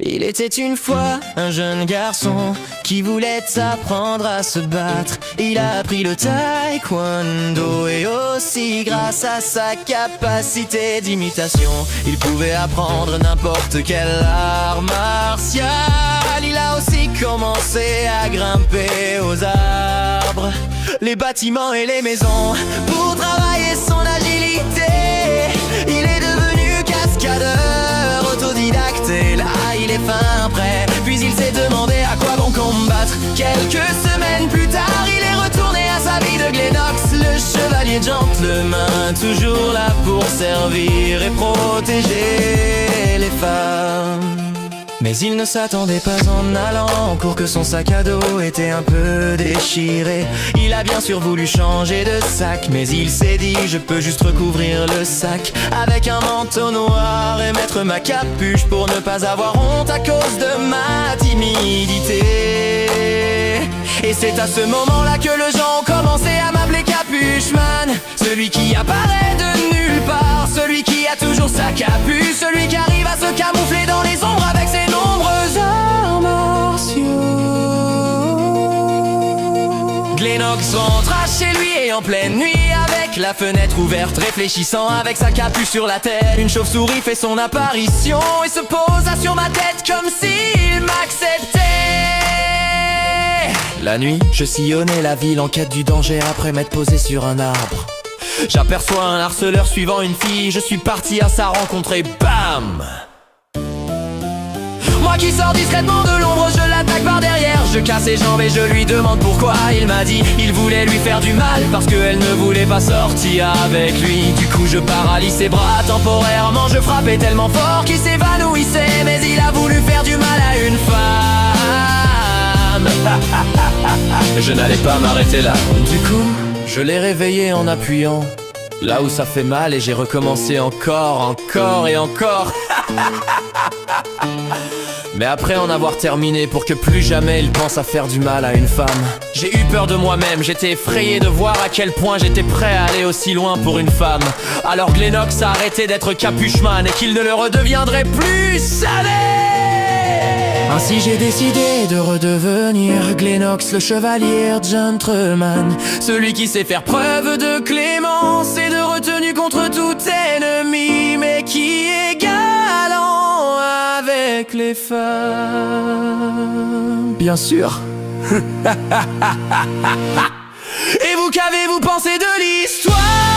Il était une fois un jeune garçon qui voulait apprendre à se battre. Il a appris le taekwondo et aussi grâce à sa capacité d'imitation, il pouvait apprendre n'importe quel art martial. Il a aussi commencé à grimper aux arbres, les bâtiments et les maisons pour travailler son agilité. Il est devenu cascadeur autodidacte et là il est fin prêt. Puis il s'est demandé à quoi bon combattre. Quelques semaines plus tard, il est retourné à sa vie de Glennox, le chevalier gentleman, toujours là pour servir et protéger les femmes. Mais il ne s'attendait pas en allant en cours que son sac à dos était un peu déchiré. Il a bien sûr voulu changer de sac, mais il s'est dit je peux juste recouvrir le sac avec un manteau noir et mettre ma capuche pour ne pas avoir honte à cause de ma timidité. Et c'est à ce moment-là que les gens ont commencé à m'appeler Capuchman, celui qui apparaît de nulle part, celui qui a toujours sa capuche, celui qui arrive à se camoufler dans les ombres avec ses nombreux arts martiaux. Glennox rentra chez lui et en pleine nuit, avec la fenêtre ouverte, réfléchissant avec sa capuche sur la tête, une chauve-souris fait son apparition et se posa sur ma tête comme s'il m'acceptait. La nuit, je sillonnais la ville en quête du danger après m'être posé sur un arbre. J'aperçois un harceleur suivant une fille, je suis parti à sa rencontre et bam! Moi qui sors discrètement de l'ombre, je l'attaque par derrière, je casse ses jambes et je lui demande pourquoi. Il m'a dit, il voulait lui faire du mal parce qu'elle ne voulait pas sortir avec lui. Du coup je paralyse ses bras temporairement, je frappais tellement fort qu'il s'évanouissait. Mais il a voulu faire du mal à une femme. Je n'allais pas m'arrêter là. Du coup, je l'ai réveillé en appuyant là où ça fait mal et j'ai recommencé encore et encore. Mais après en avoir terminé, pour que plus jamais il pense à faire du mal à une femme, j'ai eu peur de moi-même, j'étais effrayé de voir à quel point j'étais prêt à aller aussi loin pour une femme. Alors Glennox a arrêté d'être Capuchman et qu'il ne le redeviendrait plus jamais. Ainsi j'ai décidé de redevenir Glennox, le chevalier gentleman, celui qui sait faire preuve de clémence et de retenue contre tout ennemi, mais qui est galant avec les femmes, bien sûr. Et vous, qu'avez-vous pensé de l'histoire?